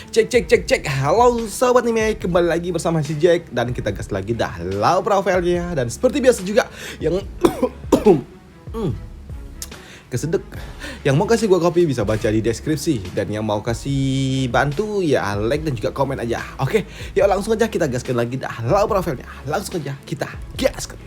Cek. Halo sobat anime, kembali lagi bersama si Jack dan kita gas lagi dah lau profilnya. Dan seperti biasa juga yang kesedek, yang mau kasih gua kopi bisa baca di deskripsi, dan yang mau kasih bantu ya like dan juga komen aja. Oke, yuk langsung aja kita gaskan lagi dah lau profilnya. Langsung aja kita gaskan.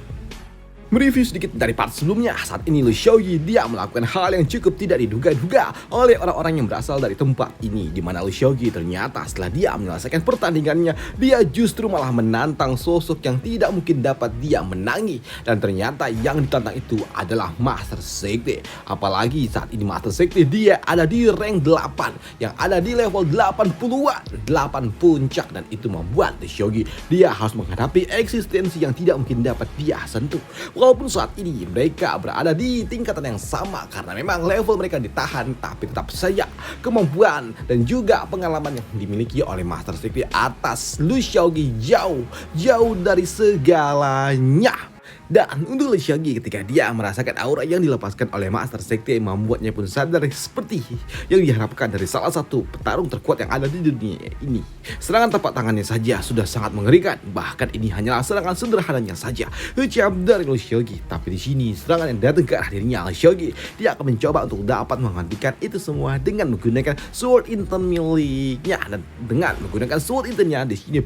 Mereview sedikit dari part sebelumnya. Saat ini Lee Shogi dia melakukan hal yang cukup tidak diduga-duga oleh orang-orang yang berasal dari tempat ini, di mana Lee Shogi ternyata setelah dia menyelesaikan pertandingannya, dia justru malah menantang sosok yang tidak mungkin dapat dia menangi, dan ternyata yang ditantang itu adalah Master Sekte. Apalagi saat ini Master Sekte dia ada di rank 8 yang ada di level 80-an, 8 puncak, dan itu membuat Lee Shogi dia harus menghadapi eksistensi yang tidak mungkin dapat dia sentuh. Walaupun saat ini mereka berada di tingkatan yang sama karena memang level mereka ditahan, tapi tetap saja kemampuan dan juga pengalaman yang dimiliki oleh Master Sekte atas Lee Shogi jauh dari segalanya. Dan untuk Lee Shogi ketika dia merasakan aura yang dilepaskan oleh Master Sekte membuatnya pun sadar seperti yang diharapkan dari salah satu petarung terkuat yang ada di dunia ini. Serangan tapak tangannya saja sudah sangat mengerikan, bahkan ini hanyalah serangan sederhananya saja ucap dari Lee Shogi. Tapi di sini serangan yang datang ke arah dirinya Lee Shogi, dia akan mencoba untuk dapat menghentikan itu semua dengan menggunakan sword intern miliknya, dan dengan menggunakan sword internnya di sini,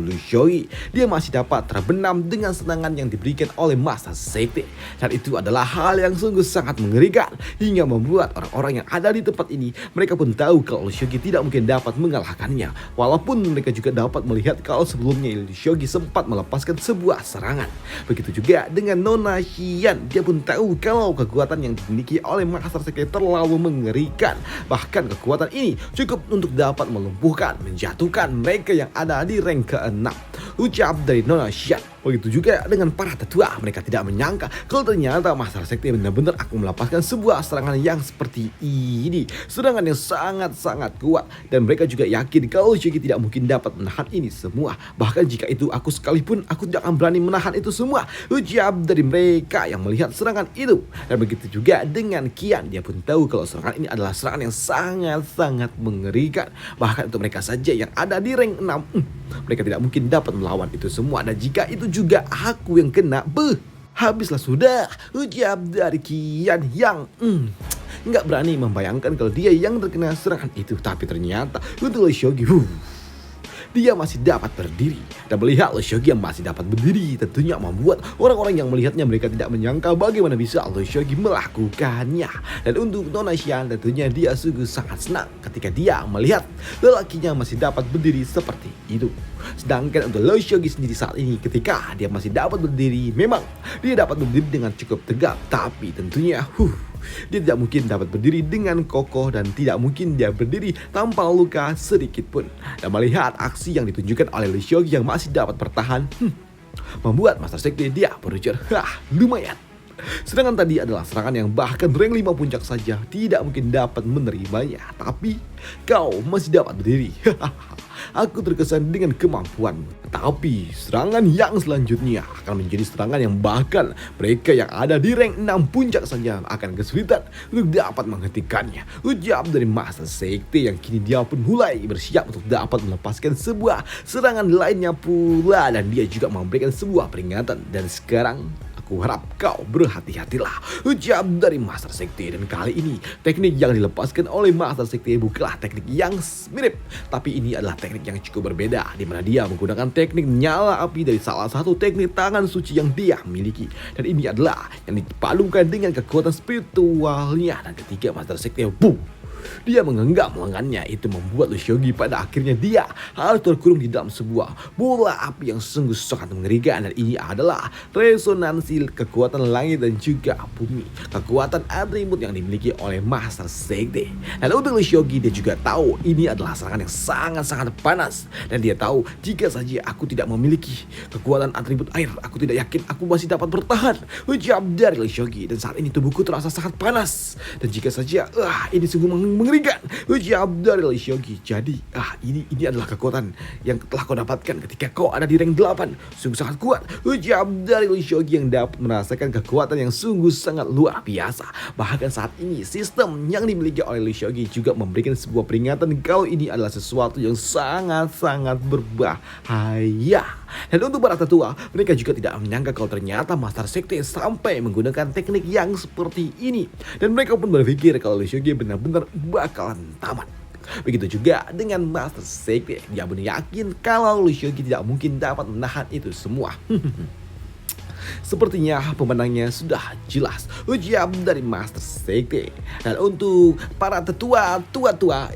Lee Shogi dia masih dapat terbenam dengan serangan yang diberikan oleh Master Sekte, dan itu adalah hal yang sungguh sangat mengerikan hingga membuat orang-orang yang ada di tempat ini mereka pun tahu kalau Lee Shogi tidak mungkin dapat mengalahkannya, walaupun mereka juga dapat melihat kalau sebelumnya Lee Shogi sempat melepaskan sebuah serangan. Begitu juga dengan Nona Xian, dia pun tahu kalau kekuatan yang dimiliki oleh Master Sekte terlalu mengerikan, bahkan kekuatan ini cukup untuk dapat melumpuhkan, menjatuhkan mereka yang ada di rank ke-6 ucap dari Nona Xian. Begitu juga dengan para tetua, mereka tidak menyangka kalau ternyata Master Sekte benar-benar akan melepaskan sebuah serangan yang seperti ini, serangan yang sangat-sangat kuat, dan mereka juga yakin kalau Shogi tidak mungkin dapat menahan ini semua. Bahkan jika itu aku sekalipun, aku tidak akan berani menahan itu semua ucap dari mereka yang melihat serangan itu. Dan begitu juga dengan Qian, dia pun tahu kalau serangan ini adalah serangan yang sangat-sangat mengerikan, bahkan untuk mereka saja yang ada di rank 6 mereka tidak mungkin dapat melawan itu semua. Dan jika itu juga aku yang kena, habislah sudah ucap dari Qian yang nggak berani membayangkan kalau dia yang terkena serangan itu. Tapi ternyata untuk Lee Shogi dia masih dapat berdiri, dan melihat Lee Shogi yang masih dapat berdiri tentunya membuat orang-orang yang melihatnya mereka tidak menyangka bagaimana bisa Lee Shogi melakukannya. Dan untuk Nona Xian tentunya dia sungguh sangat senang ketika dia melihat lelakinya masih dapat berdiri seperti itu. Sedangkan untuk Lee Shogi sendiri saat ini ketika dia masih dapat berdiri, memang dia dapat berdiri dengan cukup tegap, tapi tentunya dia tidak mungkin dapat berdiri dengan kokoh, dan tidak mungkin dia berdiri tanpa luka sedikit pun. Dan melihat aksi yang ditunjukkan oleh Lee Shogi yang masih dapat bertahan, membuat Master Sekte dia berujar, lumayan. Sedangkan tadi adalah serangan yang bahkan rank 5 puncak saja tidak mungkin dapat menerimanya, tapi kau masih dapat berdiri. Aku terkesan dengan kemampuanmu. Tapi serangan yang selanjutnya akan menjadi serangan yang bahkan mereka yang ada di rank 6 puncak saja akan kesulitan untuk dapat menghentikannya ucap dari Master Sekte, yang kini dia pun mulai bersiap untuk dapat melepaskan sebuah serangan lainnya pula, dan dia juga memberikan sebuah peringatan. Dan sekarang aku harap kau berhati-hatilah ucap dari Master Sekte. Dan kali ini teknik yang dilepaskan oleh Master Sekte bukanlah teknik yang mirip, tapi ini adalah teknik yang cukup berbeda, di mana dia menggunakan teknik nyala api dari salah satu teknik tangan suci yang dia miliki. Dan ini adalah yang dipadukan dengan kekuatan spiritualnya. Dan ketika Master Sekte dia menggenggam lengannya, itu membuat Lee Shogi pada akhirnya dia harus terkurung di dalam sebuah bola api yang sungguh sangat mengerikan. Dan ini adalah resonansi kekuatan langit dan juga bumi, kekuatan atribut yang dimiliki oleh Master Sekte. Dan untuk Lee Shogi dia juga tahu ini adalah serangan yang sangat-sangat panas, dan dia tahu jika saja aku tidak memiliki kekuatan atribut air, aku tidak yakin aku masih dapat bertahan ucap dari Lee Shogi. Dan saat ini tubuhku terasa sangat panas, dan jika saja ini sungguh mengerikan. Ucap dari Lee Seokgi. Jadi ini adalah kekuatan yang telah kau dapatkan ketika kau ada di rank 8. Sungguh sangat kuat. Ucap dari Lee Seokgi yang dapat merasakan kekuatan yang sungguh sangat luar biasa. Bahkan saat ini sistem yang dimiliki oleh Lee Seokgi juga memberikan sebuah peringatan kalau ini adalah sesuatu yang sangat-sangat berbahaya. Dan untuk para tetua, mereka juga tidak menyangka kalau ternyata Master Sekte sampai menggunakan teknik yang seperti ini. Dan mereka pun berpikir kalau Lee Seokgi benar-benar bakalan tamat. Begitu juga dengan Master Sekte, dia pun yakin kalau Lee Seokgi tidak mungkin dapat menahan itu semua. Sepertinya pemenangnya sudah jelas, ucap dari Master Sekte. Dan untuk para tua,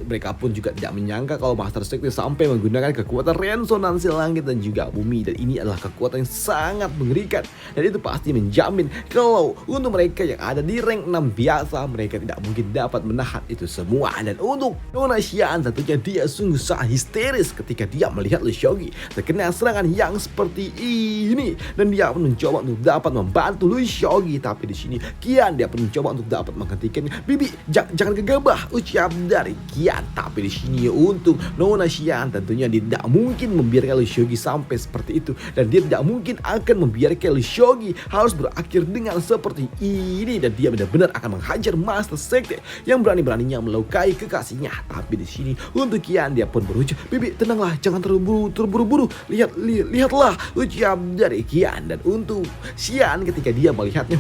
mereka pun juga tidak menyangka kalau Master Sekte sampai menggunakan kekuatan resonansi langit dan juga bumi. Dan ini adalah kekuatan yang sangat mengerikan. Dan itu pasti menjamin kalau untuk mereka yang ada di rank 6 biasa, mereka tidak mungkin dapat menahan itu semua. Dan untuk Nona Xian, tentunya dia sungguh sangat histeris ketika dia melihat Lee Seokgi terkena serangan yang seperti ini. Dan dia pun mencoba untuk dapat membantu Lee Seokgi, tapi di sini Kian dia pun mencoba untuk dapat menghentikannya. Bibi, jangan gegabah, ucap dari Kian. Tapi di sini untuk Nona Xian tentunya dia tidak mungkin membiarkan Lee Seokgi sampai seperti itu, dan dia tidak mungkin akan membiarkan Lee Seokgi harus berakhir dengan seperti ini. Dan dia benar-benar akan menghajar Master Sekte yang berani-beraninya melukai kekasihnya. Tapi di sini untuk Kian dia pun berucap, Bibi tenanglah, jangan terburu-buru. Lihatlah, ucap dari Kian. Dan untuk Xian ketika dia melihatnya,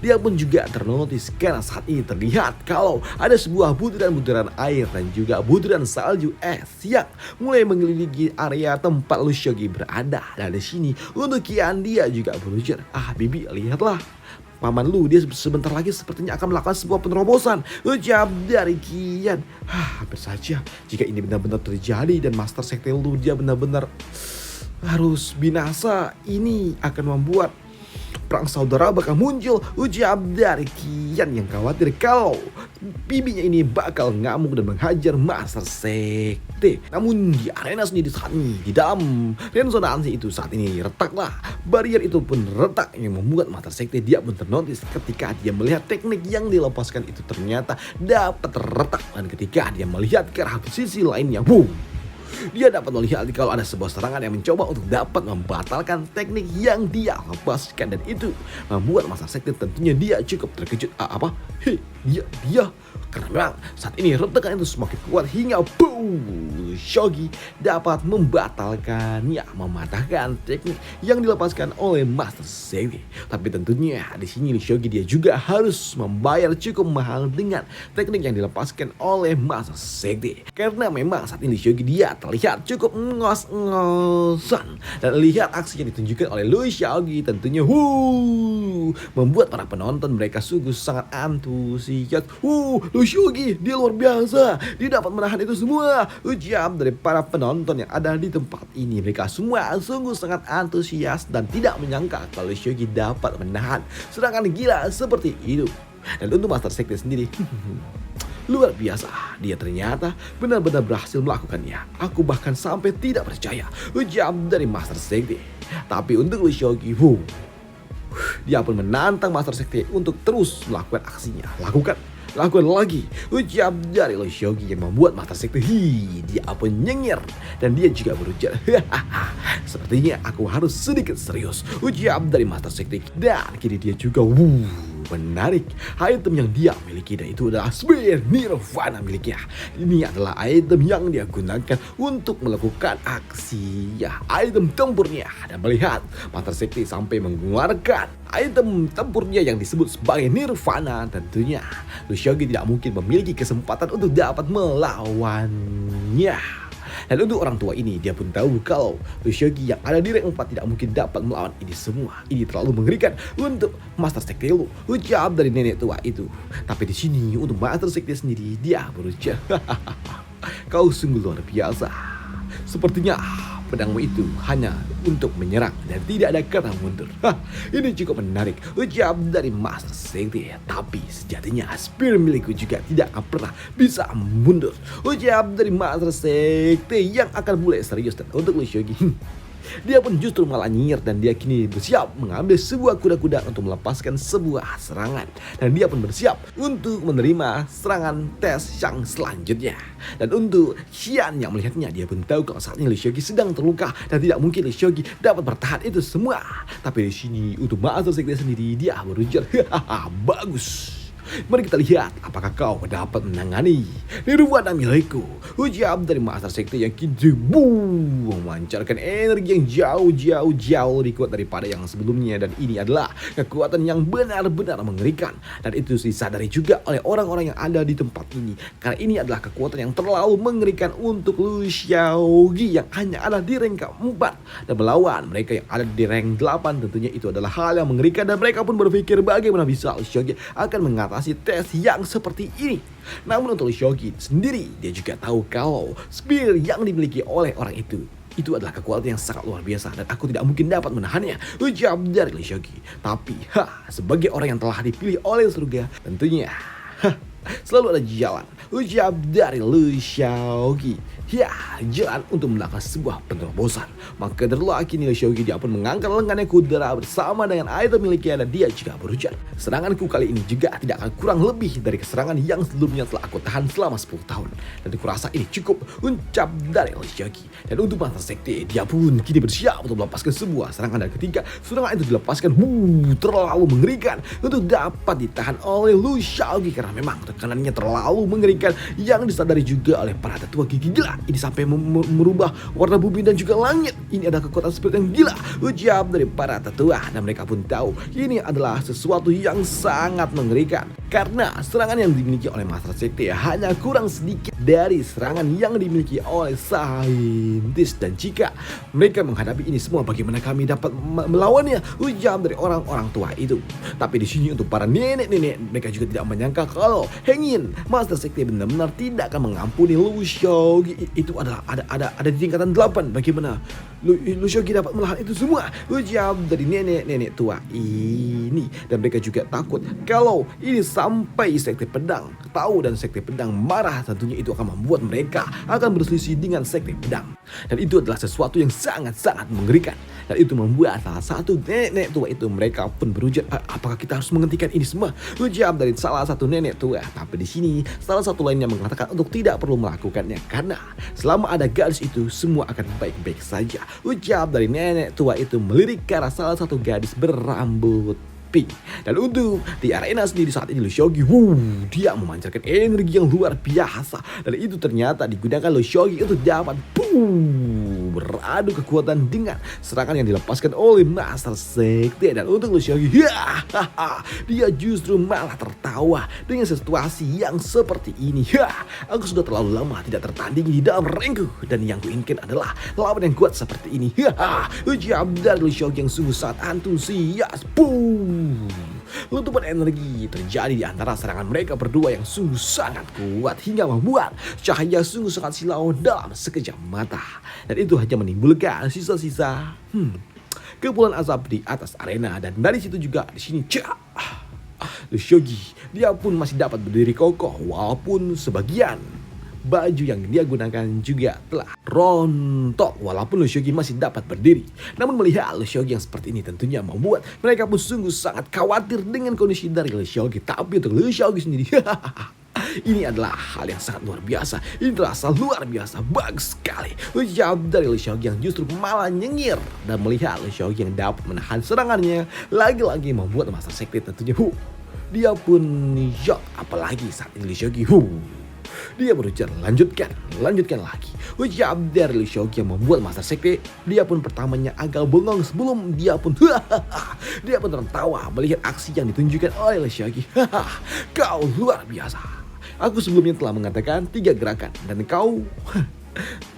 dia pun juga ternotis karena saat ini terlihat kalau ada sebuah butiran-butiran air dan juga butiran salju es yang mulai mengelilingi area tempat Lee Seokgi berada. Dan di sini untuk Kian dia juga berujar, Bibi lihatlah, paman lu dia sebentar lagi sepertinya akan melakukan sebuah penerobosan, ucap dari Kian. Hampir saja jika ini benar-benar terjadi dan Master Sekte lu dia benar-benar harus binasa, ini akan membuat perang saudara bakal muncul, ucap dari Kian yang khawatir kalau bibinya ini bakal ngamuk dan menghajar Master Sekte. Namun di arena sendiri saat ini, di dalam resonansi itu saat ini retaklah barrier itu pun retak yang membuat Master Sekte dia pun ternotis ketika dia melihat teknik yang dilepaskan itu ternyata dapat retak. Dan ketika dia melihat ke arah sisi lainnya, dia dapat melihat kalau ada sebuah serangan yang mencoba untuk dapat membatalkan teknik yang dia lepaskan. Dan itu membuat Master Sekte tentunya dia cukup terkejut. Dia karena memang saat ini retakan itu semakin kuat hingga Seokgi dapat membatalkannya, mematahkan teknik yang dilepaskan oleh Master Sekte. Tapi tentunya di sini Seokgi dia juga harus membayar cukup mahal dengan teknik yang dilepaskan oleh Master Sekte. Karena memang saat ini Seokgi dia terlihat cukup ngos-ngosan, dan lihat aksi yang ditunjukkan oleh Lee Seokgi tentunya membuat para penonton mereka sungguh sangat antusias. Lee Seokgi dia luar biasa, dia dapat menahan itu semua, ucap dari para penonton yang ada di tempat ini. Mereka semua sungguh sangat antusias dan tidak menyangka kalau Lee Seokgi dapat menahan serangan gila seperti itu. Dan untuk Master Sekte sendiri luar biasa, dia ternyata benar-benar berhasil melakukannya. Aku bahkan sampai tidak percaya, ucap dari Master Sekte. Tapi untuk Lee Seokgi, dia pun menantang Master Sekte untuk terus melakukan aksinya. Lakukan lagi, ucap dari Lee Seokgi yang membuat Master Sekte dia pun nyengir. Dan dia juga berujar, sepertinya aku harus sedikit serius, ucap dari Master Sekte. Dan kini dia juga menarik item yang dia miliki, dan itu adalah Spear Nirvana miliknya. Ini adalah item yang dia gunakan untuk melakukan aksi item tempurnya. Dan melihat Master Sekte sampai mengeluarkan item tempurnya yang disebut sebagai Nirvana, tentunya Lee Seokgi tidak mungkin memiliki kesempatan untuk dapat melawannya. Dan untuk orang tua ini, dia pun tahu kalau Lee Seokgi yang ada di rank 4 tidak mungkin dapat melawan ini semua. Ini terlalu mengerikan untuk Master Sekte lu, ucap dari nenek tua itu. Tapi di sini untuk Master Sekte sendiri, dia berucap, kau sungguh luar biasa. Sepertinya pedangmu itu hanya untuk menyerang dan tidak ada kata mundur. Ini cukup menarik, ucap dari Master Sekte. Tapi sejatinya spear milikku juga tidak akan pernah bisa mundur, ucap dari Master Sekte yang akan mulai serius. Dan untuk Lee Seokgi, dia pun justru malah nyinyir dan dia kini bersiap mengambil sebuah kuda-kuda untuk melepaskan sebuah serangan. Dan dia pun bersiap untuk menerima serangan tes yang selanjutnya. Dan untuk Xian yang melihatnya, dia pun tahu kalau saat ini Liu Xiaoqi sedang terluka dan tidak mungkin Liu Xiaoqi dapat bertahan itu semua. Tapi di sini untuk Master Sekte sendiri dia berujar, hahaha bagus. Mari kita lihat apakah kau dapat menangani nirwana milikku. Ucap dari Master Sekte yang kini memancarkan energi yang jauh lebih kuat daripada yang sebelumnya. Dan ini adalah kekuatan yang benar-benar mengerikan. Dan itu disadari juga oleh orang-orang yang ada di tempat ini. Karena ini adalah kekuatan yang terlalu mengerikan untuk Liu Xiaoqi yang hanya ada di rank 4. Dan melawan mereka yang ada di rank 8 tentunya itu adalah hal yang mengerikan. Dan mereka pun berpikir bagaimana bisa Liu Xiaoqi akan mengatasi tes yang seperti ini. Namun untuk Liu Xiaoqi sendiri, dia juga tahu kalau spear yang dimiliki oleh orang itu adalah kekuatan yang sangat luar biasa dan aku tidak mungkin dapat menahannya, ucap dari Liu Xiaoqi. Tapi sebagai orang yang telah dipilih oleh surga, tentunya selalu ada jalan, ucap dari Liu Xiaoqi. Ya, jalan untuk melakukan sebuah penerobosan. Maka terlalu kini Liu Xiaoqi dia pun mengangkat lengannya kudera bersama dengan item miliknya dan dia juga berujar, seranganku kali ini juga tidak akan kurang lebih dari serangan yang sebelumnya telah aku tahan selama 10 tahun. Dan aku rasa ini cukup, ucap dari Liu Xiaoqi. Dan untuk Master Sekte, dia pun kini bersiap untuk melepaskan sebuah serangan. Dan ketika serangan itu dilepaskan, terlalu mengerikan untuk dapat ditahan oleh Liu Xiaoqi karena memang tekanannya terlalu mengerikan yang disadari juga oleh para tetua gigi gila. Ini sampai merubah warna bumi dan juga langit. Ini adalah kekuatan spirit yang gila, ucap dari para tetua. Dan mereka pun tahu ini adalah sesuatu yang sangat mengerikan. Karena serangan yang dimiliki oleh Master Sekte hanya kurang sedikit dari serangan yang dimiliki oleh saintis. Dan jika mereka menghadapi ini semua, bagaimana kami dapat melawannya, ucap dari orang-orang tua itu. Tapi di sini untuk para nenek-nenek, mereka juga tidak menyangka kalau Hengin Master Sekte benar-benar tidak akan mengampuni Liu Xiaoqi. Itu adalah ada di tingkatan 8. Bagaimana Liu Xiaoqi dapat melawan itu semua, ucap dari nenek-nenek tua ini. Dan mereka juga takut kalau ini sampai Sekte Pedang tahu dan Sekte Pedang marah, tentunya itu akan membuat mereka akan berselisih dengan Sekte Pedang. Dan itu adalah sesuatu yang sangat-sangat mengerikan. Dan itu membuat salah satu nenek tua itu, mereka pun berujar, apakah kita harus menghentikan ini semua, ucap dari salah satu nenek tua. Tapi di sini salah satu lainnya mengatakan untuk tidak perlu melakukannya karena selama ada gadis itu semua akan baik-baik saja, ucap dari nenek tua itu melirik ke arah salah satu gadis berambut pink. Dan untuk di arena sendiri saat ini Liu Xiaoqi dia memancarkan energi yang luar biasa. Dan itu ternyata digunakan Liu Xiaoqi untuk dapat beradu kekuatan dengan serangan yang dilepaskan oleh Master Sekte. Dan untuk Liu Xiaoqi, dia justru malah tertawa dengan situasi yang seperti ini. Aku sudah terlalu lama tidak tertanding di dalam rankku dan yang kuinginkan adalah lawan yang kuat seperti ini. Ucap dari Liu Xiaoqi yang sungguh sangat antusias. Letupan energi terjadi di antara serangan mereka berdua yang sungguh sangat kuat hingga membuat cahaya sungguh sangat silau dalam sekejap mata. Dan itu hanya menimbulkan sisa-sisa kepulan asap di atas arena. Dan dari situ juga di sini Liu Xiaoqi dia pun masih dapat berdiri kokoh walaupun sebagian baju yang dia gunakan juga telah rontok walaupun Liu Xiaoqi masih dapat berdiri. Namun melihat Liu Xiaoqi yang seperti ini tentunya membuat mereka pun sungguh sangat khawatir dengan kondisi dari Liu Xiaoqi. Tapi untuk Liu Xiaoqi sendiri ini adalah hal yang sangat luar biasa. Ini terasa luar biasa, bagus sekali. Ucap dari Liu Xiaoqi yang justru malah nyengir. Dan melihat Liu Xiaoqi yang dapat menahan serangannya lagi-lagi membuat Master Sekte tentunya dia pun shock. Apalagi saat ini Liu Xiaoqi dia berujar, lanjutkan lagi. Ucap dari Liu Xiaoqi yang membuat Master Sekte dia pun pertamanya agak bengong sebelum dia pun tertawa melihat aksi yang ditunjukkan oleh Liu Xiaoqi. Kau luar biasa. Aku sebelumnya telah mengatakan 3 gerakan dan kau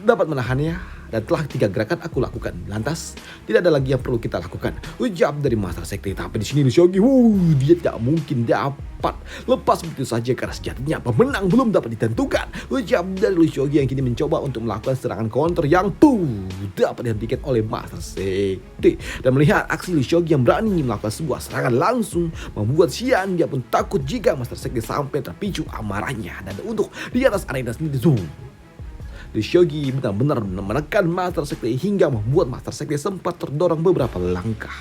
dapat menahannya. Dan telah 3 gerakan aku lakukan. Lantas tidak ada lagi yang perlu kita lakukan, ucap dari Master Sekte. Tapi di sini Liu Xiaoqi dia tidak mungkin dapat lepas begitu saja karena sejatinya pemenang belum dapat ditentukan, ucap dari Liu Xiaoqi yang kini mencoba untuk melakukan serangan counter yang dapat dihentikan oleh Master Sekte. Dan melihat aksi Liu Xiaoqi yang berani melakukan sebuah serangan langsung membuat Xian dia pun takut jika Master Sekte sampai terpicu amarahnya. Dan untuk di atas arena sendiri Shogi benar-benar menekan Master Sekte hingga membuat Master Sekte sempat terdorong beberapa langkah.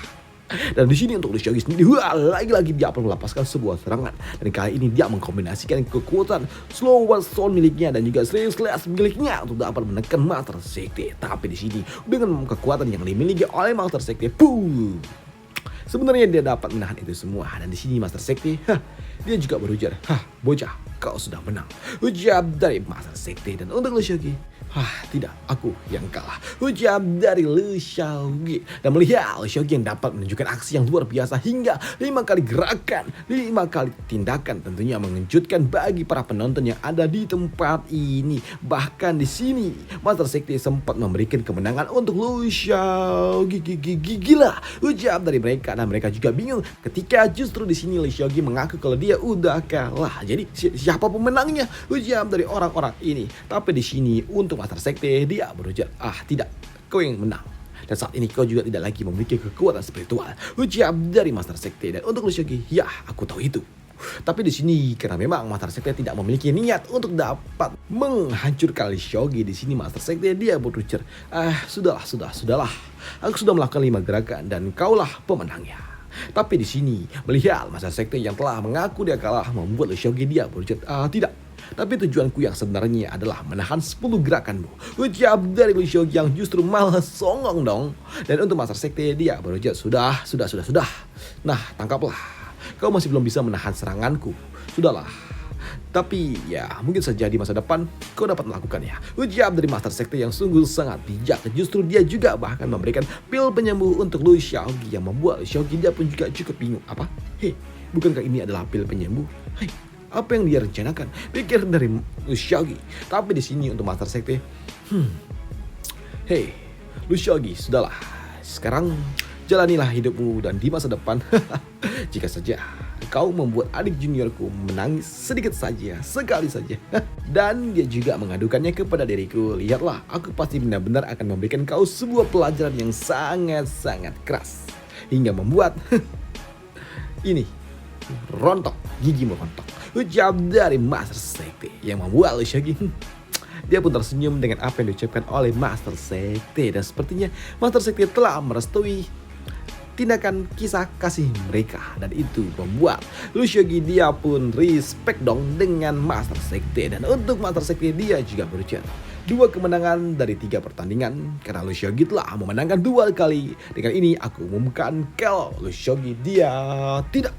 Dan di sini untuk Shogi sendiri, lagi-lagi dia akan melepaskan sebuah serangan. Dan kali ini dia mengkombinasikan kekuatan Slow One Stone miliknya dan juga String Slash miliknya untuk dapat menekan Master Sekte. Tapi di sini dengan kekuatan yang dimiliki oleh Master Sekte, sebenarnya dia dapat menahan itu semua. Dan di sini Master Sekte, dia juga berujar, bocah, kau sudah menang. Ujar dari Master Sekte. Dan untuk Shogi, tidak, aku yang kalah. Ujar dari Shogi. Dan melihat Shogi yang dapat menunjukkan aksi yang luar biasa hingga 5 kali gerakan, 5 kali tindakan, tentunya mengejutkan bagi para penonton yang ada di tempat ini. Bahkan di sini Master Sekte sempat memberikan kemenangan untuk Shogi. Gila ujar dari mereka, dan mereka juga bingung ketika justru di sini Shogi mengaku kalau dia udah kalah. Jadi siapa pemenangnya? Ujar dari orang-orang ini. Tapi di sini untuk Master Sekte dia berujar, tidak, kau yang menang. Dan saat ini kau juga tidak lagi memiliki kekuatan spiritual. Ujar dari Master Sekte. Dan untuk Shogi, ya aku tahu itu. Tapi di sini karena memang Master Sekte tidak memiliki niat untuk dapat menghancurkan Shogi, di sini Master Sekte dia berujar, sudahlah. Aku sudah melakukan 5 gerakan dan kaulah pemenangnya. Tapi di sini melihat Master Sekte yang telah mengaku dia kalah membuat Shogi dia berujar, tidak. Tapi tujuanku yang sebenarnya adalah menahan 10 gerakanmu. Ujar dari Shogi yang justru malah songong dong. Dan untuk Master Sekte dia berujar, sudah. Nah, tangkaplah. Kau masih belum bisa menahan seranganku. Sudahlah. Tapi ya mungkin saja di masa depan kau dapat melakukannya. Ujar dari Master Sekte yang sungguh sangat bijak. Justru dia juga bahkan memberikan pil penyembuh untuk Shogi yang membuat Shogi dia pun juga cukup bingung. Apa? Bukankah ini adalah pil penyembuh? Apa yang dia rencanakan? Pikir dari Shogi. Tapi di sini untuk Master Sekte, Shogi, sudahlah. Sekarang jalanilah hidupmu dan di masa depan, jika saja kau membuat adik juniorku menangis sedikit saja, sekali saja, dan dia juga mengadukannya kepada diriku, lihatlah, aku pasti benar-benar akan memberikan kau sebuah pelajaran yang sangat-sangat keras hingga membuat ini rontok, gigimu rontok. Ujar dari Master Sekte yang membuat Shogi dia pun tersenyum dengan apa yang diucapkan oleh Master Sekte. Dan sepertinya Master Sekte telah merestui tindakan kisah kasih mereka. Dan itu membuat Shogi dia pun respect dong dengan Master Sekte. Dan untuk Master Sekte dia juga berujar 2 kemenangan dari 3 pertandingan karena Shogi telah memenangkan 2 kali. Dengan ini aku umumkan kalau Shogi dia tidak.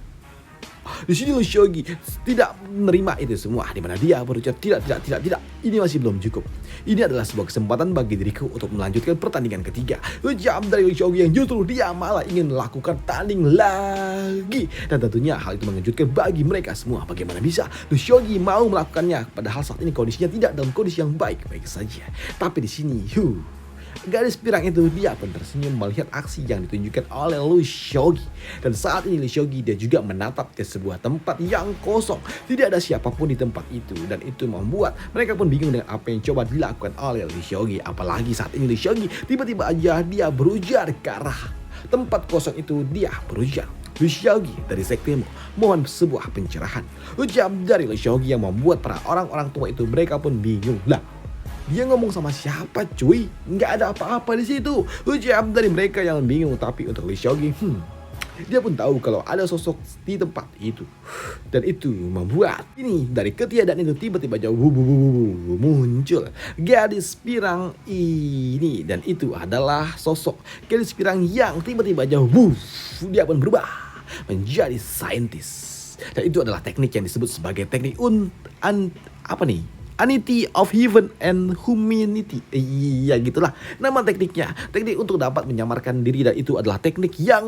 Di sini Shogi tidak menerima itu semua, di mana dia berucap tidak. Ini masih belum cukup. Ini adalah sebuah kesempatan bagi diriku untuk melanjutkan pertandingan ketiga. Ucap dari Shogi yang justru dia malah ingin melakukan tanding lagi. Dan tentunya hal itu mengejutkan bagi mereka semua. Bagaimana bisa Shogi mau melakukannya padahal saat ini kondisinya tidak dalam kondisi yang baik-baik saja. Tapi di sini, gadis pirang itu dia pun tersenyum melihat aksi yang ditunjukkan oleh Shogi. Dan saat ini Shogi dia juga menatap ke sebuah tempat yang kosong. Tidak ada siapapun di tempat itu. Dan itu membuat mereka pun bingung dengan apa yang coba dilakukan oleh Shogi. Apalagi saat ini Shogi tiba-tiba aja dia berujar ke arah tempat kosong itu. Dia berujar, Shogi dari sektemu, mohon sebuah pencerahan. Ucap dari Shogi yang membuat para orang-orang tua itu mereka pun bingung. Lah, dia ngomong sama siapa cuy? Nggak ada apa-apa di situ. Ucap dari mereka yang bingung. Tapi untuk Shogi, dia pun tahu kalau ada sosok di tempat itu. Dan itu membuat ini dari ketiadaan itu tiba-tiba jauh muncul gadis pirang ini. Dan itu adalah sosok gadis pirang yang tiba-tiba jauh dia pun berubah menjadi saintis. Dan itu adalah teknik yang disebut sebagai teknik Unity of Heaven and Humanity. Iya gitulah nama tekniknya. Teknik untuk dapat menyamarkan diri, dan itu adalah teknik yang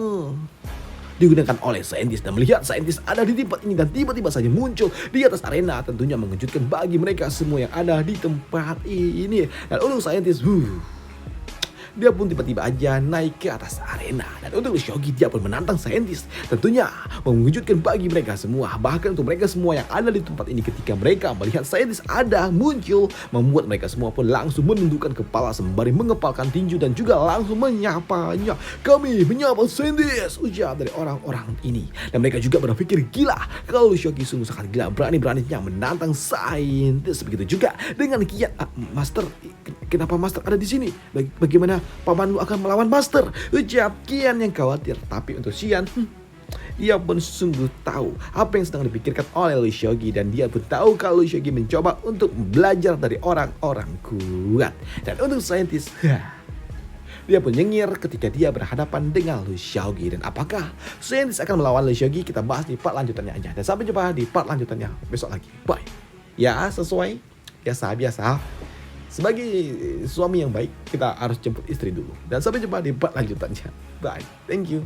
digunakan oleh saintis. Dan melihat saintis ada di tempat ini dan tiba-tiba saja muncul di atas arena, tentunya mengejutkan bagi mereka semua yang ada di tempat ini. Dan untuk saintis, dia pun tiba-tiba aja naik ke atas arena. Dan untuk Shogi dia pun menantang saintis. Tentunya mengejutkan bagi mereka semua. Bahkan untuk mereka semua yang ada di tempat ini, ketika mereka melihat saintis ada muncul, membuat mereka semua pun langsung menundukkan kepala sembari mengepalkan tinju dan juga langsung menyapanya. Kami menyapa saintis, ujar dari orang-orang ini. Dan mereka juga berpikir gila kalau Shogi sungguh sangat gila, berani-beraninya menantang saintis. Begitu juga dengan kiat Master kenapa Master ada di sini? Bagaimana pamanmu akan melawan Master? Ucap Qian yang khawatir. Tapi untuk Xian, dia pun sungguh tahu apa yang sedang dipikirkan oleh Lu Xiaoqi, dan dia pun tahu kalau Lu Xiaoqi mencoba untuk belajar dari orang-orang kuat. Dan untuk saintis, dia pun nyengir ketika dia berhadapan dengan Lu Xiaoqi. Dan apakah saintis akan melawan Lu Xiaoqi? Kita bahas di part lanjutannya aja. Dan sampai jumpa di part lanjutannya besok lagi. Bye. Ya, sesuai biasa. Sebagai suami yang baik, kita harus jemput istri dulu. Dan sampai jumpa di part lanjutannya. Bye. Thank you.